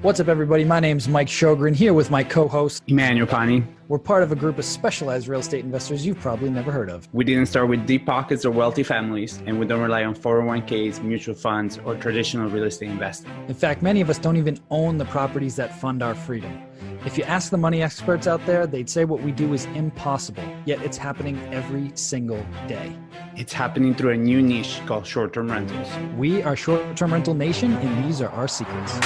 What's up, everybody? My name's Mike Sjogren, here with my co-host, Emmanuel Pani. We're part of a group of specialized real estate investors you've probably never heard of. We didn't start with deep pockets or wealthy families, and we don't rely on 401ks, mutual funds, or traditional real estate investing. In fact, many of us don't even own the properties that fund our freedom. If you ask the money experts out there, they'd say what we do is impossible, yet it's happening every single day. It's happening through a new niche called short-term rentals. We are Short-Term Rental Nation, and these are our secrets.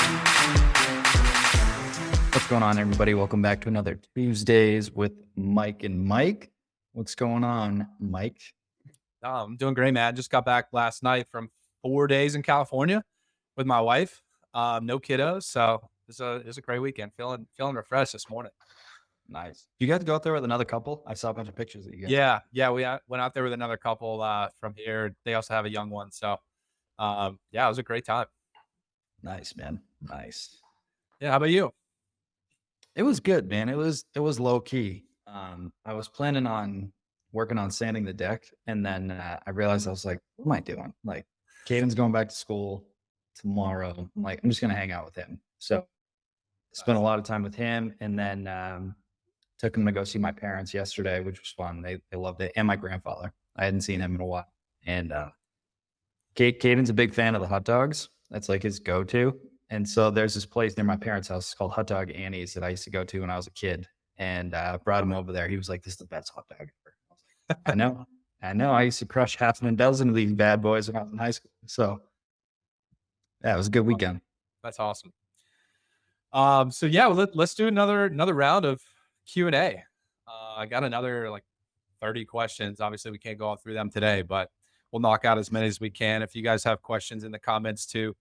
What's going on, everybody? Welcome back to another Tuesdays with Mike and Mike. What's going on, Mike? I'm doing great, man. Just got back last night from 4 days in California with my wife. No kiddos, so it was a great weekend. Feeling refreshed this morning. Nice. You got to go out there with another couple? I saw a bunch of pictures that you got. Yeah. We went out there with another couple from here. They also have a young one, so it was a great time. Nice, man. Nice. Yeah. How about you? It was good, man. It was low key. I was planning on working on sanding the deck, and then I realized I was like, what am I doing? Like, Caden's going back to school tomorrow. I'm like, I'm just gonna hang out with him. So spent a lot of time with him, and then took him to go see my parents yesterday, which was fun. They loved it, and my grandfather. I hadn't seen him in a while. And Caden's a big fan of the hot dogs. That's like his go-to. And so there's this place near my parents' house called Hot Dog Annie's that I used to go to when I was a kid, and brought him over there. He was like, this is the best hot dog ever. I was like, I know. I used to crush half a dozen of these bad boys when I was in high school. So yeah, it was a good weekend. That's awesome. Let's do another round of Q&A. I got another 30 questions. Obviously, we can't go all through them today, but we'll knock out as many as we can. If you guys have questions in the comments too,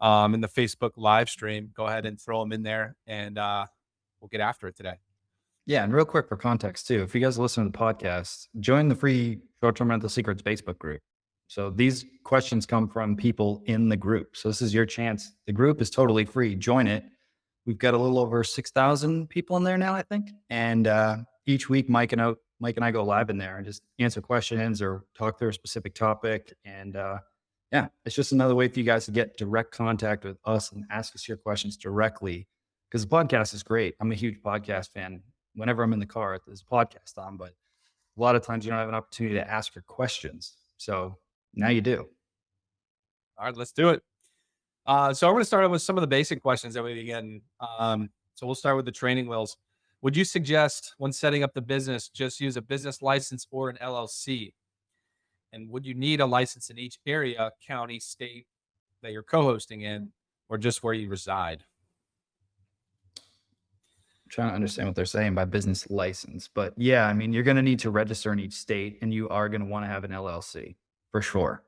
in the Facebook live stream, go ahead and throw them in there, and we'll get after it today. Yeah, and real quick for context too, if you guys listen to the podcast, join the free Short-Term Rental Secrets Facebook group. So these questions come from people in the group. So this is your chance. The group is totally free. Join it. We've got a little over 6,000 people in there now, I think. And each week, Mike and I go live in there and just answer questions or talk through a specific topic. And it's just another way for you guys to get direct contact with us and ask us your questions directly. Because the podcast is great. I'm a huge podcast fan. Whenever I'm in the car, there's a podcast on, but a lot of times you don't have an opportunity to ask your questions. So now you do. All right, let's do it. So I'm going to start out with some of the basic questions that we begin. So we'll start with the training wheels. Would you suggest when setting up the business, just use a business license or an LLC? And would you need a license in each area, county, state that you're co-hosting in, or just where you reside? I'm trying to understand what they're saying by business license, but yeah, I mean, you're going to need to register in each state, and you are going to want to have an LLC for sure.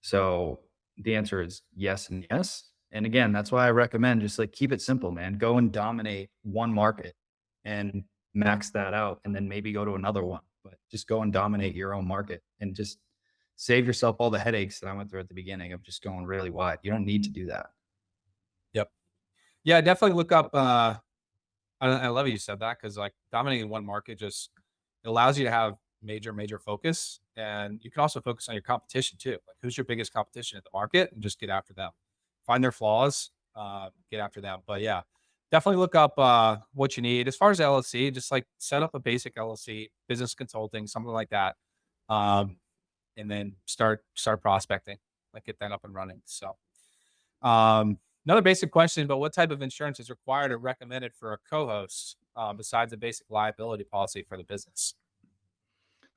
So the answer is yes and yes. And again, that's why I recommend just keep it simple, man. Go and dominate one market and max that out, and then maybe go to another one. But just go and dominate your own market and just save yourself all the headaches that I went through at the beginning of just going really wide. You don't need to do that. Yep. Yeah, definitely look up. I love you said that, because dominating one market it allows you to have major focus, and you can also focus on your competition too. Who's your biggest competition at the market, and just get after them. Find their flaws, get after them. But yeah, definitely look up what you need. As far as LLC, just set up a basic LLC, business consulting, something like that. And then start prospecting, get that up and running. So another basic question, but what type of insurance is required or recommended for a co-host besides a basic liability policy for the business?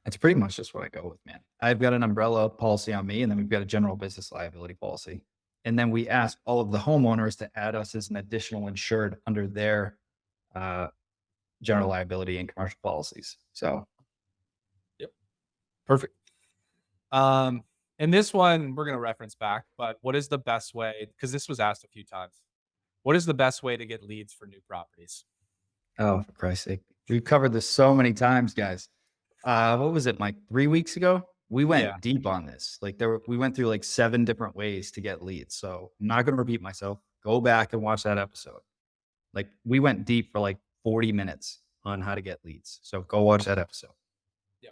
That's pretty much just what I go with, man. I've got an umbrella policy on me, and then we've got a general business liability policy. And then we ask all of the homeowners to add us as an additional insured under their general liability and commercial policies. So, yep, perfect. And this one we're going to reference back, but what is the best way? Because this was asked a few times. What is the best way to get leads for new properties? Oh, for Christ's sake. We've covered this so many times, guys. What was it, Mike? 3 weeks ago? We went deep on this. We went through 7 different ways to get leads. So I'm not going to repeat myself. Go back and watch that episode. We went deep for 40 minutes on how to get leads. So go watch that episode. Yeah.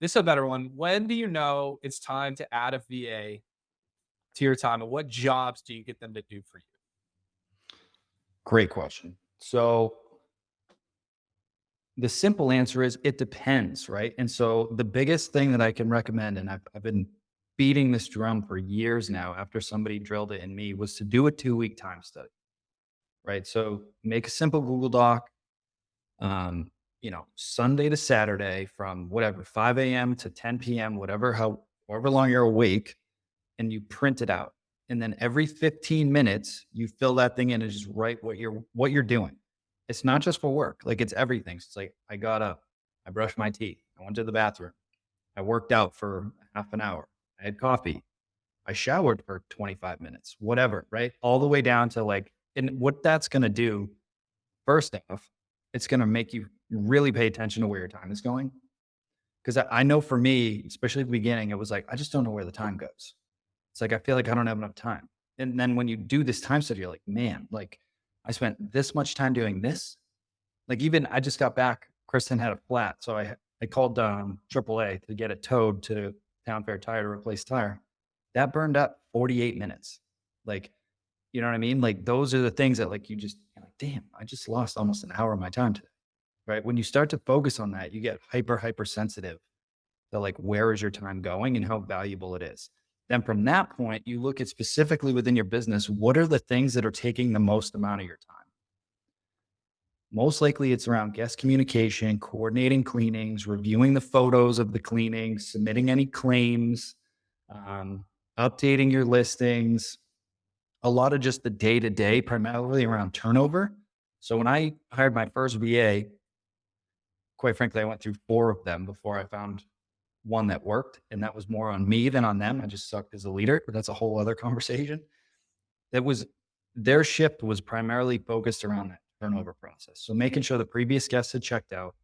This is a better one. When do you know it's time to add a VA to your time, and what jobs do you get them to do for you? Great question. So the simple answer is it depends, right? And so the biggest thing that I can recommend, and I've been beating this drum for years now after somebody drilled it in me, was to do a 2-week time study, right? So make a simple Google Doc, Sunday to Saturday from whatever, 5 a.m. to 10 p.m., however long you're awake, and you print it out. And then every 15 minutes, you fill that thing in and just write what you're doing. It's not just for work. Like it's everything. So it's like I got up, I brushed my teeth, I went to the bathroom, I worked out for half an hour, I had coffee, I showered for 25 minutes, whatever, right? All the way down to like, and what that's gonna do, first off, it's gonna make you really pay attention to where your time is going. Because I know for me, especially at the beginning, it was like, I just don't know where the time goes. It's like I feel like I don't have enough time. And then when you do this time study, you're like, man, like I spent this much time doing this. Like even I just got back. Kristen had a flat, so I called AAA to get it towed to Town Fair Tire to replace tire. That burned up 48 minutes. Like, you know what I mean? Like those are the things that like you're like, damn, I just lost almost an hour of my time today. Right? When you start to focus on that, you get hyper sensitive to like where is your time going and how valuable it is. Then from that point, you look at specifically within your business, what are the things that are taking the most amount of your time? Most likely it's around guest communication, coordinating cleanings, reviewing the photos of the cleanings, submitting any claims, updating your listings, a lot of just the day to day, primarily around turnover. So when I hired my first VA, quite frankly, I went through 4 of them before I found one that worked. And that was more on me than on them. I just sucked as a leader, but that's a whole other conversation. It was their shift was primarily focused around that turnover process. So making sure the previous guests had checked out,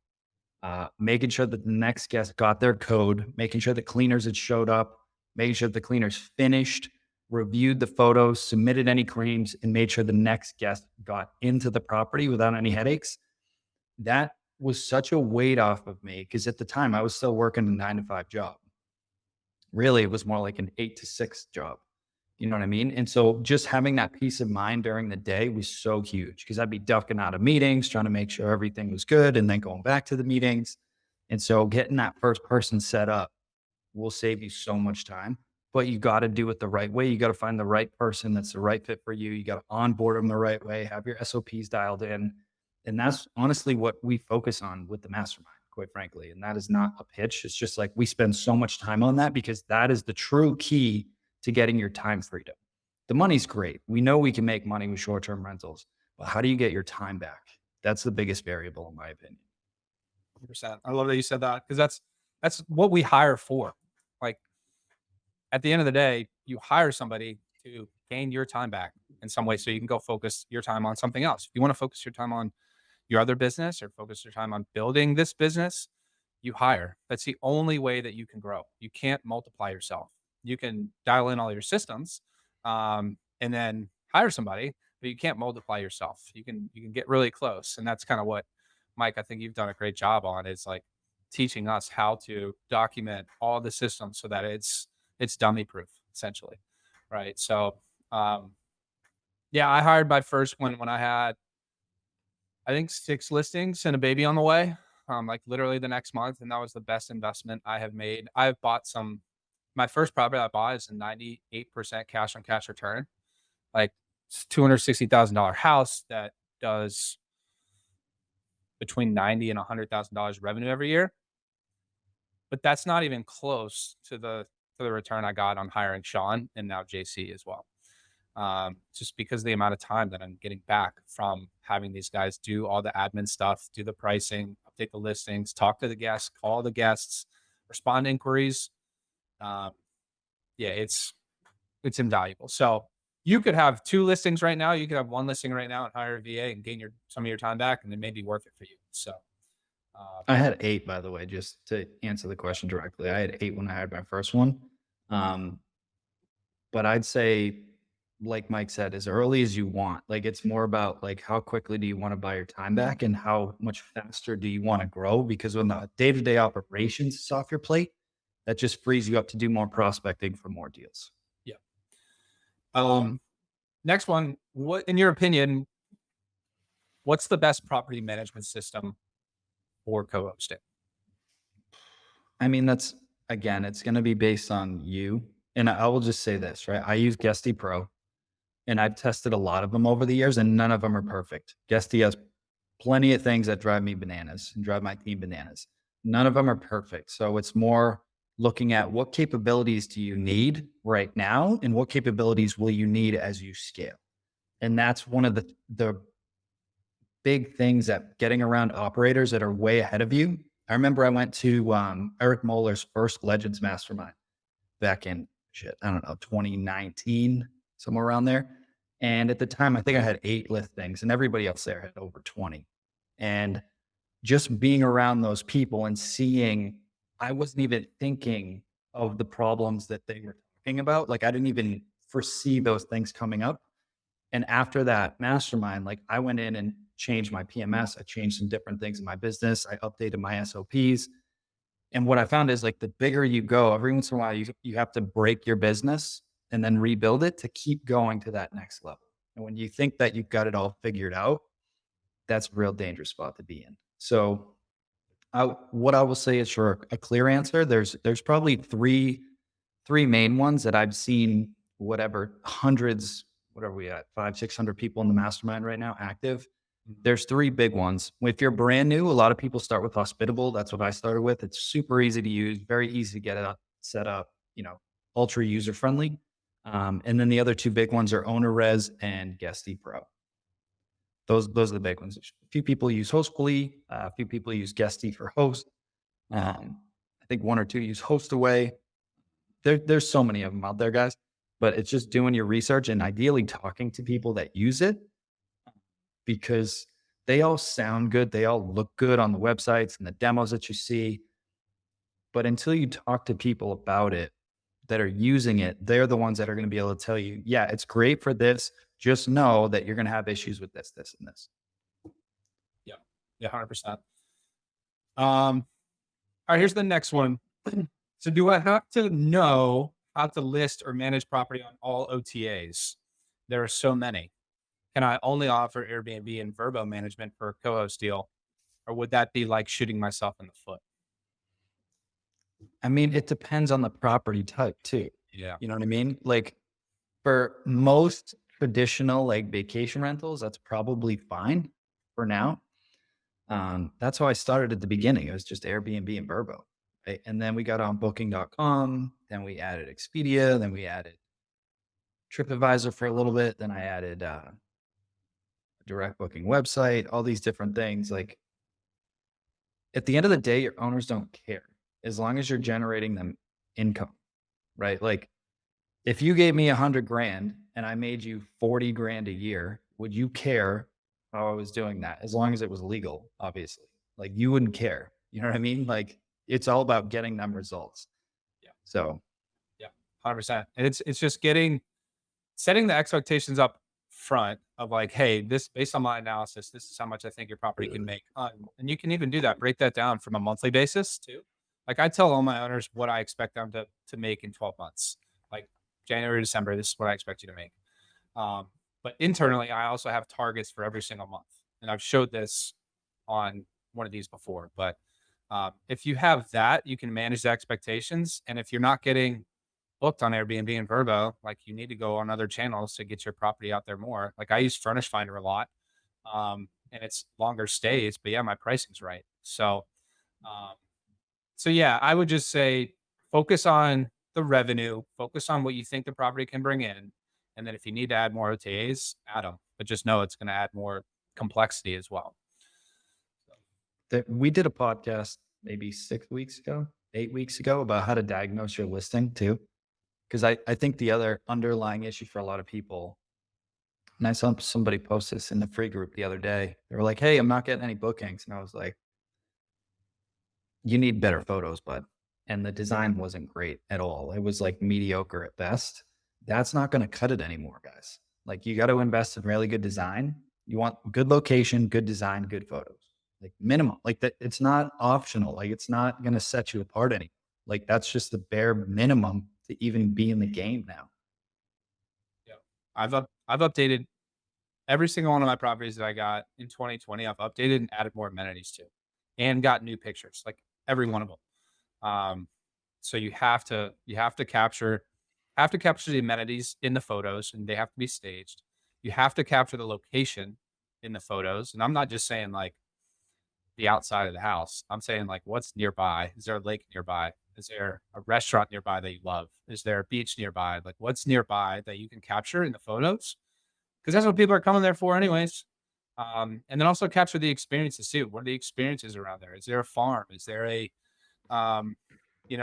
making sure that the next guest got their code, making sure the cleaners had showed up, making sure the cleaners finished, reviewed the photos, submitted any claims, and made sure the next guest got into the property without any headaches. That was such a weight off of me because at the time I was still working a 9 to 5 job. Really, it was more like an 8 to 6 job. You know what I mean? And so just having that peace of mind during the day was so huge because I'd be ducking out of meetings, trying to make sure everything was good and then going back to the meetings. And so getting that first person set up will save you so much time, but you got to do it the right way. You got to find the right person that's the right fit for you. You got to onboard them the right way, have your SOPs dialed in. And that's honestly what we focus on with the mastermind, quite frankly. And that is not a pitch. It's just like we spend so much time on that because that is the true key to getting your time freedom. The money's great. We know we can make money with short-term rentals, but how do you get your time back? That's the biggest variable, in my opinion. 100%. I love that you said that because that's what we hire for. Like at the end of the day, you hire somebody to gain your time back in some way so you can go focus your time on something else. If you want to focus your time on your other business or focus your time on building this business, you hire. That's the only way that you can grow. You can't multiply yourself. You can dial in all your systems and then hire somebody, but you can't multiply yourself. You can get really close. And that's kind of what, Mike, I think you've done a great job on is like teaching us how to document all the systems so that it's dummy proof essentially. Right. So yeah, I hired my first one when I had I think 6 listings and a baby on the way, like literally the next month. And that was the best investment I have made. I've bought my first property I bought is a 98% cash on cash return. Like it's $260,000 house that does between 90 and $100,000 revenue every year. But that's not even close to the return I got on hiring Sean and now JC as well. Just because of the amount of time that I'm getting back from having these guys do all the admin stuff, do the pricing, update the listings, talk to the guests, call the guests, respond to inquiries. Yeah, it's invaluable. So you could have 2 listings right now. You could have 1 listing right now and hire a VA and gain some of your time back, and it may be worth it for you. So I had 8, by the way, just to answer the question directly. I had 8 when I had my first one. But I'd say, like Mike said, as early as you want. Like it's more about like how quickly do you want to buy your time back and how much faster do you want to grow? Because when the day-to-day operations is off your plate, that just frees you up to do more prospecting for more deals. yeah. Next one, what, in your opinion, what's the best property management system for co-hosting? I mean, again, it's going to be based on you. And I will just say this, right? I use Guesty Pro, and I've tested a lot of them over the years, and none of them are perfect. Guesty has plenty of things that drive me bananas and drive my team bananas. None of them are perfect. So it's more looking at what capabilities do you need right now and what capabilities will you need as you scale. And that's one of the big things that getting around operators that are way ahead of you. I remember I went to Eric Moller's first Legends Mastermind back in I don't know, 2019, somewhere around there. And at the time, I think I had 8 listings and everybody else there had over 20. And just being around those people and seeing, I wasn't even thinking of the problems that they were talking about. Like I didn't even foresee those things coming up. And after that mastermind, like I went in and changed my PMS. I changed some different things in my business. I updated my SOPs. And what I found is like the bigger you go, every once in a while, you have to break your business and then rebuild it to keep going to that next level. And when you think that you've got it all figured out, that's a real dangerous spot to be in. So what I will say is for a clear answer, there's probably three main ones that I've seen, whatever, hundreds, whatever we at, 500-600 people in the mastermind right now active. There's 3 big ones. If you're brand new, a lot of people start with Hospitable. That's what I started with. It's super easy to use, very easy to get it up, set up, ultra user friendly. And then the other 2 big ones are OwnerRez and Guesty Pro. Those are the big ones. A few people use Hostfully. A few people use Guesty for host. I think 1 or 2 use HostAway. There's so many of them out there, guys. But it's just doing your research and ideally talking to people that use it, because they all sound good. They all look good on the websites and the demos that you see. But until you talk to people about it that are using it, they're the ones that are going to be able to tell you, yeah, it's great for this. Just know that you're going to have issues with this, this, and this. Yeah. Yeah. 100%. All right, here's the next one. So do I have to know how to list or manage property on all OTAs? There are so many. Can I only offer Airbnb and Vrbo management for a co-host deal? Or would that be like shooting myself in the foot? I mean, it depends on the property type too. Yeah. You know what I mean? Like for most traditional like vacation rentals, that's probably fine for now. That's how I started at the beginning. It was just Airbnb and Vrbo. Right? And then we got on booking.com, then we added Expedia, then we added TripAdvisor for a little bit. Then I added a direct booking website, all these different things. Like at the end of the day, your owners don't care as long as you're generating them income, right? Like if you gave me 100 grand and I made you 40 grand a year, would you care how I was doing that? As long as it was legal, obviously. Like you wouldn't care. You know what I mean? Like it's all about getting them results. Yeah. So yeah, 100%. And it's just setting the expectations up front of like, hey, this based on my analysis, this is how much I think your property can make. And you can even do that, break that down from a monthly basis too. Like I tell all my owners what I expect them to make in 12 months. Like January, December, this is what I expect you to make. But internally, I also have targets for every single month. And I've showed this on one of these before. But if you have that, you can manage the expectations. And if you're not getting booked on Airbnb and Vrbo, like you need to go on other channels to get your property out there more. Like I use Furnish Finder a lot, and it's longer stays, but yeah, my pricing's right. So yeah, I would just say focus on the revenue, focus on what you think the property can bring in, and then if you need to add more OTAs, add them. But just know it's going to add more complexity as well. we did a podcast maybe 6 weeks ago, 8 weeks ago about how to diagnose your listing too. Because I think the other underlying issue for a lot of people, and I saw somebody post this in the free group the other day. They were like, hey, I'm not getting any bookings. And I was like, you need better photos, bud. And the design wasn't great at all. It was like mediocre at best. That's not going to cut it anymore, guys. Like you got to invest in really good design. You want good location, good design, good photos. Like minimum, like that. It's not optional. Like it's not going to set you apart anymore. Like that's just the bare minimum to even be in the game now. Yeah. I've updated every single one of my properties that I got in 2020. I've updated and added more amenities to, and got new pictures, like every one of them. So you have to capture the amenities in the photos, and they have to be staged. You have to capture the location in the photos, and I'm not just saying like the outside of the house. I'm saying like what's nearby. Is there a lake nearby? Is there a restaurant nearby that you love? Is there a beach nearby? Like what's nearby that you can capture in the photos? Because that's what people are coming there for, anyways. And then also capture the experiences too. What are the experiences around there? Is there a farm? Is there a um,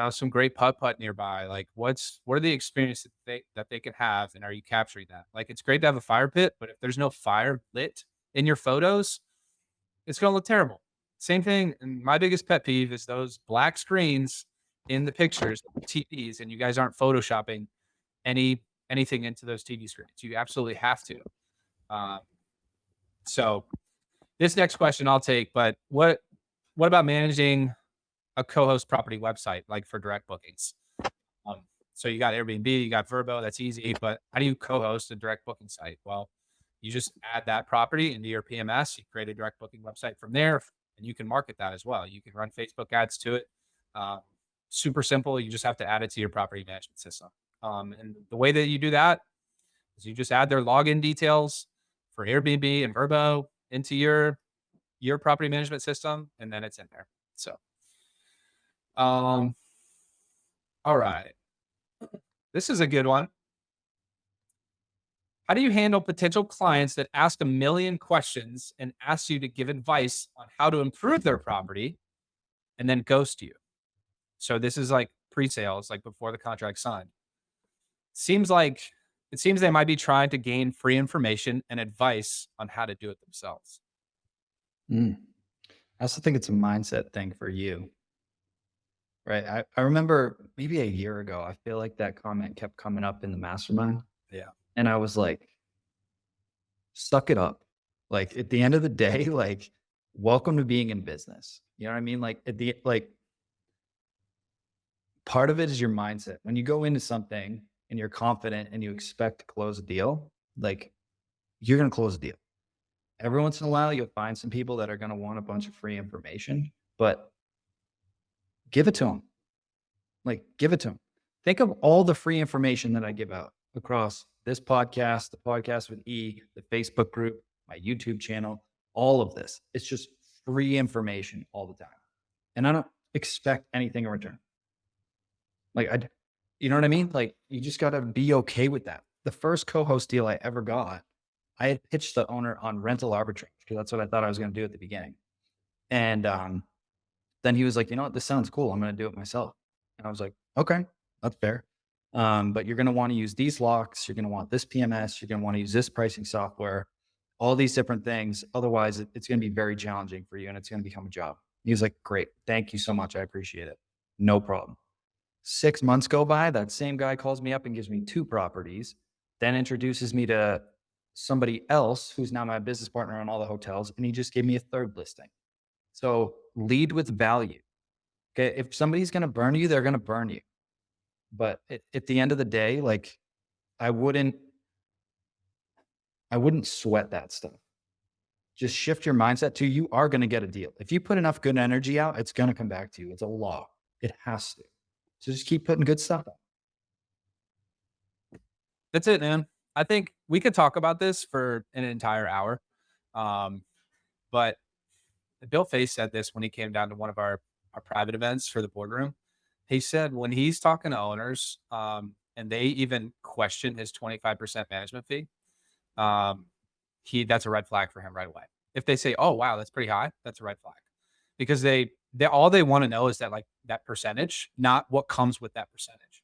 some great putt nearby? Like what are the experiences that they can have, and are you capturing that? Like it's great to have a fire pit, but if there's no fire lit in your photos, it's gonna look terrible. Same thing, and my biggest pet peeve is those black screens in the pictures, TVs, and you guys aren't photoshopping anything into those TV screens. You absolutely have to. Uh, so this next question I'll take, but what about managing a co-host property website, like for direct bookings? Um, so you got Airbnb, you got Verbo, that's easy, but how do you co-host a direct booking site? Well, you just add that property into your PMS, you create a direct booking website from there, and you can market that as well. You can run Facebook ads to it. Uh, Super simple. You just have to add it to your property management system. And the way that you do that is you just add their login details for Airbnb and Verbo into your property management system, and then it's in there. So, all right, this is a good one. How do you handle potential clients that ask a million questions and ask you to give advice on how to improve their property and then ghost you? So this is like pre-sales, like before the contract signed. Seems like it seems they might be trying to gain free information and advice on how to do it themselves. I also think it's a mindset thing for you, right? I remember maybe a year ago, I feel like that comment kept coming up in the mastermind. Yeah. And I was like, suck it up. Like at the end of the day, like, welcome to being in business. You know what I mean? Like part of it is your mindset. When you go into something and you're confident and you expect to close a deal, like you're going to close a deal. Every once in a while, you'll find some people that are going to want a bunch of free information, but give it to them. Like, give it to them. Think of all the free information that I give out across this podcast, the podcast with E, the Facebook group, my YouTube channel, all of this. It's just free information all the time. And I don't expect anything in return. Like, you know what I mean? Like, you just got to be okay with that. The first co-host deal I ever got, I had pitched the owner on rental arbitrage because that's what I thought I was going to do at the beginning. And then he was like, you know what, this sounds cool. I'm going to do it myself. And I was like, okay, that's fair. But you're going to want to use these locks. You're going to want this PMS. You're going to want to use this pricing software, all these different things. Otherwise, it's going to be very challenging for you and it's going to become a job. He was like, great. Thank you so much. I appreciate it. No problem. 6 months go by. That same guy calls me up and gives me 2 properties, then introduces me to somebody else who's now my business partner on all the hotels. And he just gave me a 3rd listing. So lead with value. Okay. If somebody's going to burn you, they're going to burn you. But at the end of the day, like I wouldn't sweat that stuff. Just shift your mindset to you are going to get a deal. If you put enough good energy out, it's going to come back to you. It's a law. It has to. So just keep putting good stuff out. That's it, man. I think we could talk about this for an entire hour. But Bill Face said this when he came down to one of our private events for the boardroom. He said when he's talking to owners, and they even question his 25% management fee, that's a red flag for him right away. If they say, "Oh, wow, that's pretty high," that's a red flag, because they all they want to know is that like that percentage, not what comes with that percentage.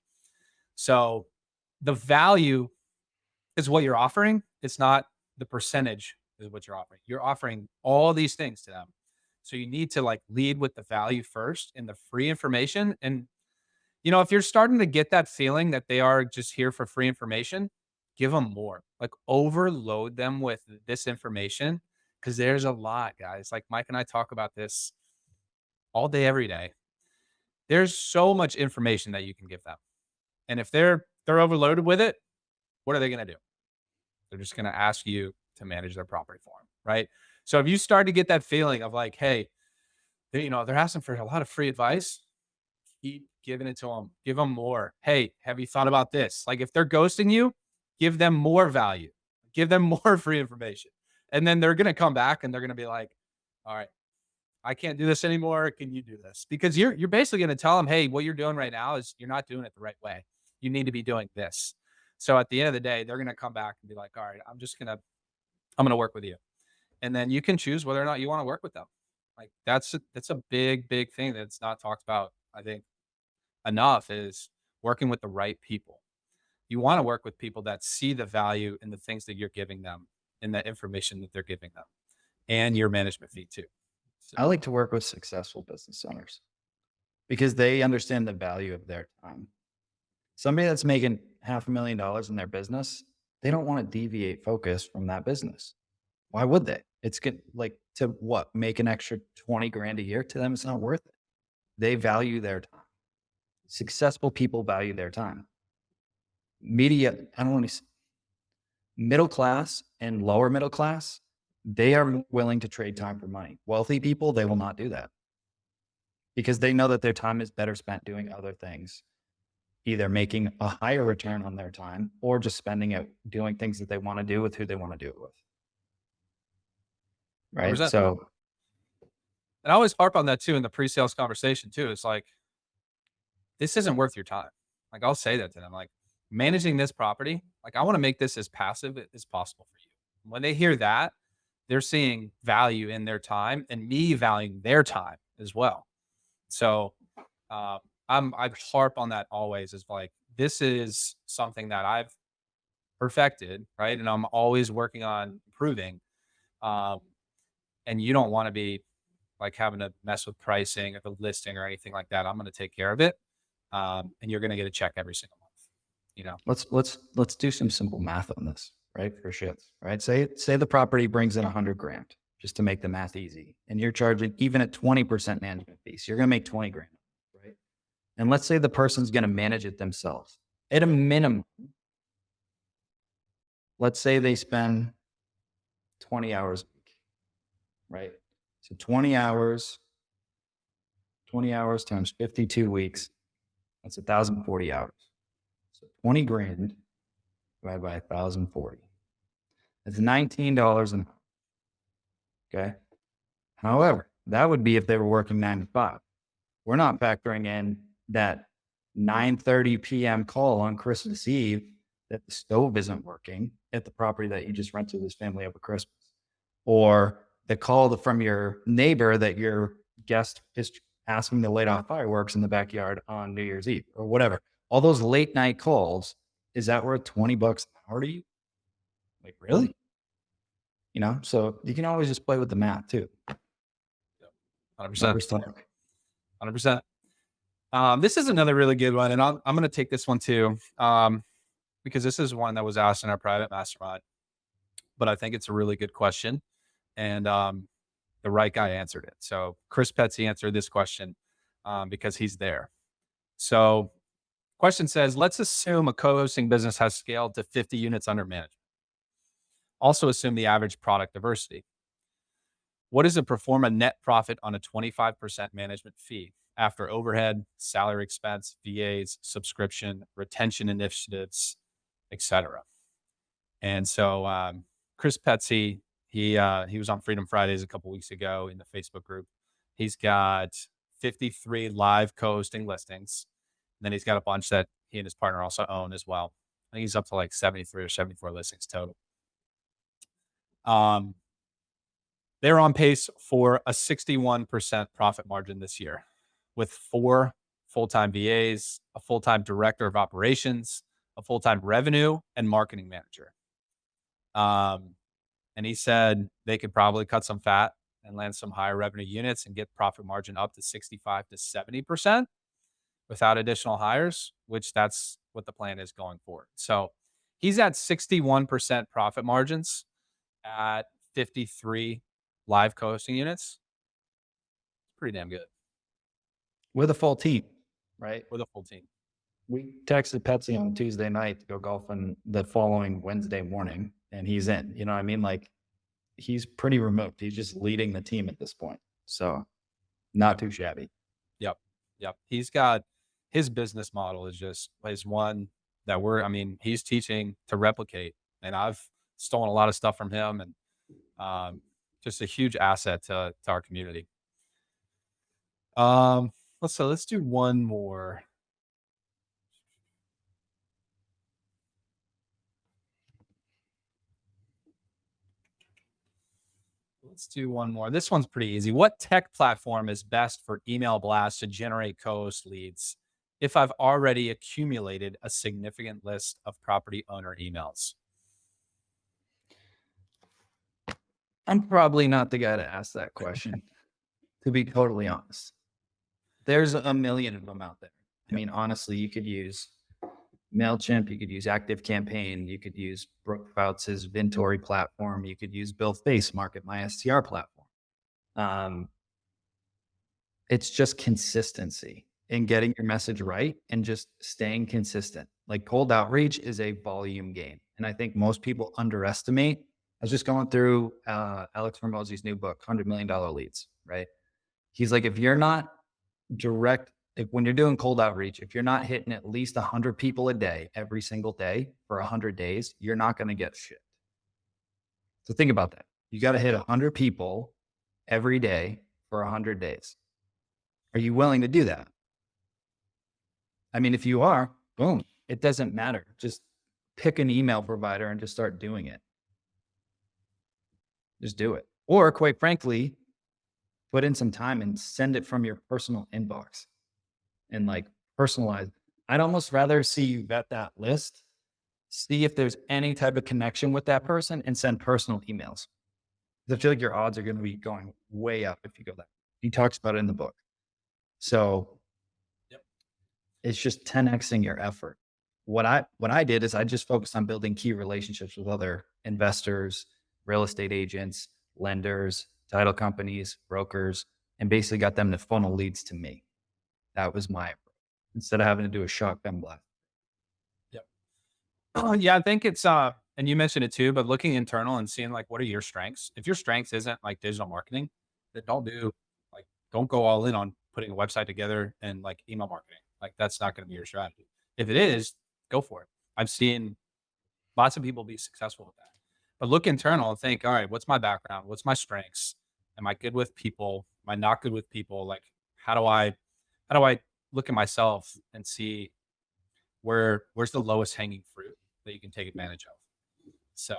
So the value is what you're offering. It's not the percentage is what you're offering. You're offering all these things to them. So you need to like lead with the value first and the free information. And, if you're starting to get that feeling that they are just here for free information, give them more, like overload them with this information. Cause there's a lot, guys. Like Mike and I talk about this all day, every day. There's so much information that you can give them. And if they're overloaded with it, what are they going to do? They're just going to ask you to manage their property for them, right? So if you start to get that feeling of like, hey, they're asking for a lot of free advice, keep giving it to them. Give them more. Hey, have you thought about this? Like if they're ghosting you, give them more value. Give them more free information. And then they're going to come back and they're going to be like, all right, I can't do this anymore. Can you do this? Because you're basically going to tell them, hey, what you're doing right now is you're not doing it the right way. You need to be doing this. So at the end of the day, they're going to come back and be like, all right, I'm going to work with you. And then you can choose whether or not you want to work with them. Like that's a big thing that's not talked about, I think, enough, is working with the right people. You want to work with people that see the value in the things that you're giving them and the information that they're giving them and your management fee too. So, I like to work with successful business owners because they understand the value of their time. Somebody that's making $500,000 in their business, they don't want to deviate focus from that business. Why would they? It's good, like, to what? Make an extra 20 grand a year? To them, it's not worth it. They value their time. Successful people value their time. I don't want to, middle class and lower middle class, they are willing to trade time for money. Wealthy people, they will not do that because they know that their time is better spent doing other things, either making a higher return on their time or just spending it doing things that they want to do with who they want to do it with. Right. 100%. So, and I always harp on that too in the pre-sales conversation too. It's like, this isn't worth your time. Like I'll say that to them, like managing this property, like I want to make this as passive as possible for you. When they hear that, they're seeing value in their time and me valuing their time as well. So I harp on that always, is like, this is something that I've perfected, right? And I'm always working on improving. And you don't want to be like having to mess with pricing or the listing or anything like that. I'm going to take care of it. And you're going to get a check every single month. let's do some simple math on this, right? For shits, right? Say the property brings in 100 grand, just to make the math easy, and you're charging even at 20% management fees, you're going to make 20 grand, right? And let's say the person's going to manage it themselves at a minimum. Let's say they spend 20 hours a week, right? So 20 hours times 52 weeks, that's 1,040 hours. So 20 grand divided by 1,040. That's $19 an hour. Okay. However, that would be if they were working 9 to 5. We're not factoring in that 9:30 p.m. call on Christmas Eve that the stove isn't working at the property that you just rented this family over Christmas, or the call from your neighbor that your guest is asking to light off fireworks in the backyard on New Year's Eve, or whatever. All those late night calls, is that worth $20 an hour to you? Like, really? So you can always just play with the math too. 100%. 100%. This is another really good one, and I'm going to take this one too, because this is one that was asked in our private mastermind, but I think it's a really good question, and the right guy answered it. So Chris Petsy answered this question because he's there. So question says, let's assume a co-hosting business has scaled to 50 units under management. Also assume the average product diversity. What is a pro forma net profit on a 25% management fee after overhead, salary expense, VAs, subscription, retention initiatives, etc.? And so Chris Petsy, he was on Freedom Fridays a couple weeks ago in the Facebook group. He's got 53 live co-hosting listings. And then he's got a bunch that he and his partner also own as well. I think he's up to like 73 or 74 listings total. They're on pace for a 61% profit margin this year, with 4 full-time VAs, a full-time director of operations, a full-time revenue and marketing manager. And he said they could probably cut some fat and land some higher revenue units and get profit margin up to 65 to 70% without additional hires, which that's what the plan is going forward. So he's at 61% profit margins at 53 live co-hosting units. Pretty damn good. With a full team, right? With a full team. We texted Petsy on Tuesday night to go golfing the following Wednesday morning. and he's in. You know what I mean? Like, he's pretty removed. He's just leading the team at this point. So not too shabby. Yep. Yep. He's got his business model is one that he's teaching to replicate, and I've stolen a lot of stuff from him, and just a huge asset to our community. Let's do one more. Let's do one more. This one's pretty easy. What tech platform is best for email blasts to generate co-host leads if I've already accumulated a significant list of property owner emails? I'm probably not the guy to ask that question, to be totally honest. There's a million of them out there. I mean, honestly, you could use MailChimp, you could use ActiveCampaign, you could use Brooke Fouts' Vintory platform, you could use Bill Face Market, my STR platform. It's just consistency in getting your message right and just staying consistent. Like, cold outreach is a volume game. And I think most people underestimate. I was just going through Alex Hormozi's new book, $100 Million Leads, right? He's like, if you're not when you're doing cold outreach, if you're not hitting at least 100 people a day, every single day for 100 days, you're not going to get shit. So think about that. You got to hit 100 people every day for 100 days. Are you willing to do that? I mean, if you are, boom, it doesn't matter. Just pick an email provider and just start doing it. Just do it. Or quite frankly, put in some time and send it from your personal inbox and like personalize. I'd almost rather see you vet that list, see if there's any type of connection with that person, and send personal emails. I feel like your odds are going to be going way up if you go that. He talks about it in the book. So it's just 10xing your effort. What I did is I just focused on building key relationships with other investors, real estate agents, lenders, title companies, brokers, and basically got them to funnel leads to me. That was my approach instead of having to do a shotgun blast. Yep. Yeah, I think it's and you mentioned it too, but looking internal and seeing like what are your strengths. If your strengths isn't like digital marketing, then don't go all in on putting a website together and like email marketing. Like, that's not going to be your strategy. If it is, go for it. I've seen lots of people be successful with that. But look internal and think, all right, what's my background? What's my strengths? Am I good with people? Am I not good with people? Like, how do I look at myself and see where's the lowest hanging fruit that you can take advantage of? So,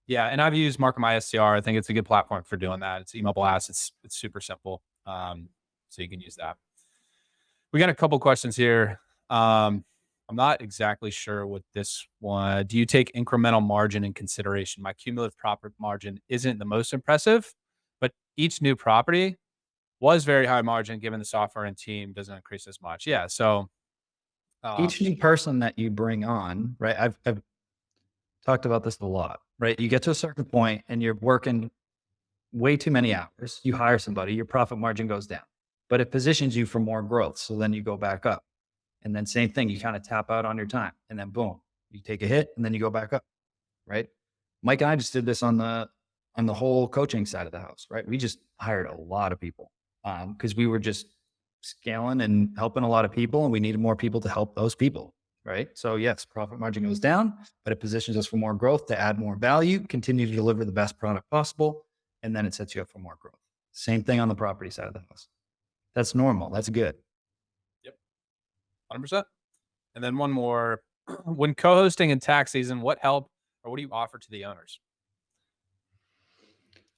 yeah, and I've used Market My STR. I think it's a good platform for doing that. It's email blast. It's super simple. So you can use that. We got a couple questions here. I'm not exactly sure what this one. Do you take incremental margin in consideration? My cumulative profit margin isn't the most impressive, but each new property was very high margin given the software and team doesn't increase as much. Yeah. So each new person that you bring on, right? I've talked about this a lot, right? You get to a certain point and you're working way too many hours. You hire somebody, your profit margin goes down, but it positions you for more growth. So then you go back up. And then same thing, you kind of tap out on your time and then boom, you take a hit and then you go back up, right? Mike and I just did this on the whole coaching side of the house, right? We just hired a lot of people because we were just scaling and helping a lot of people and we needed more people to help those people, right? So yes, profit margin goes down, but it positions us for more growth to add more value, continue to deliver the best product possible, and then it sets you up for more growth. Same thing on the property side of the house. That's normal. That's good. 100%. And then one more. When co-hosting in tax season, what help or what do you offer to the owners?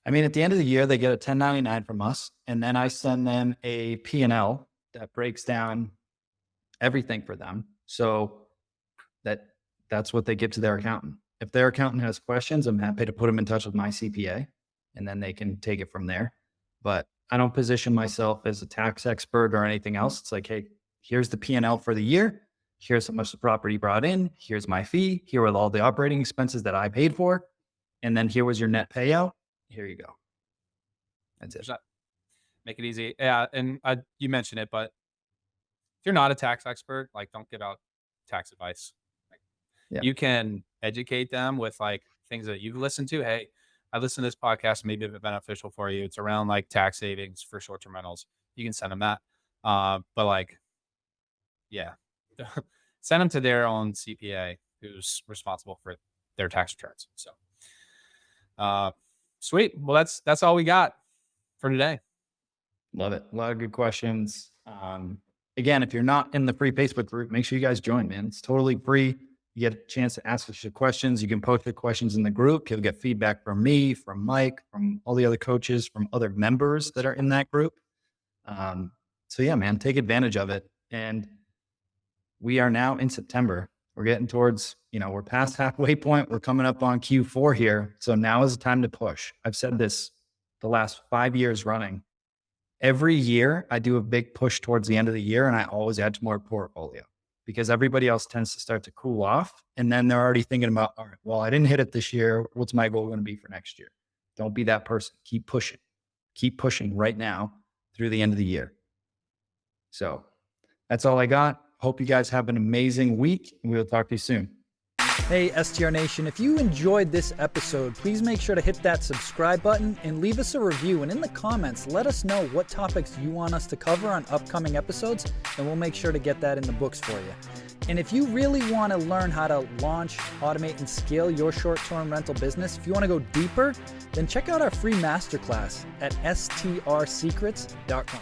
I mean, at the end of the year, they get a 1099 from us, and then I send them a P&L that breaks down everything for them. So that's what they give to their accountant. If their accountant has questions, I'm happy to put them in touch with my CPA, and then they can take it from there. But I don't position myself as a tax expert or anything else. It's like, hey, here's the P&L for the year. Here's how much the property brought in. Here's my fee. Here are all the operating expenses that I paid for. And then here was your net payout. Here you go. That's it. Make it easy. Yeah. And you mentioned it, but if you're not a tax expert, like, don't give out tax advice. Like, Yeah. You can educate them with like things that you've listened to. Hey, I listened to this podcast, maybe it's beneficial for you. It's around like tax savings for short-term rentals. You can send them that. But like, yeah, send them to their own CPA who's responsible for their tax returns. So, sweet. Well, that's all we got for today. Love it. A lot of good questions. Again, if you're not in the free Facebook group, make sure you guys join, man. It's totally free. You get a chance to ask us your questions. You can post your questions in the group. You'll get feedback from me, from Mike, from all the other coaches, from other members that are in that group. So yeah, man, take advantage of it. And we are now in September. We're getting towards, we're past halfway point. We're coming up on Q4 here. So now is the time to push. I've said this the last 5 years running. Every year I do a big push towards the end of the year, and I always add to more portfolio because everybody else tends to start to cool off. And then they're already thinking about, all right, well, I didn't hit it this year. What's my goal going to be for next year? Don't be that person. Keep pushing right now through the end of the year. So that's all I got. Hope you guys have an amazing week, and we'll talk to you soon. Hey, STR Nation, if you enjoyed this episode, please make sure to hit that subscribe button and leave us a review. And in the comments, let us know what topics you want us to cover on upcoming episodes, and we'll make sure to get that in the books for you. And if you really want to learn how to launch, automate, and scale your short-term rental business, if you want to go deeper, then check out our free masterclass at strsecrets.com.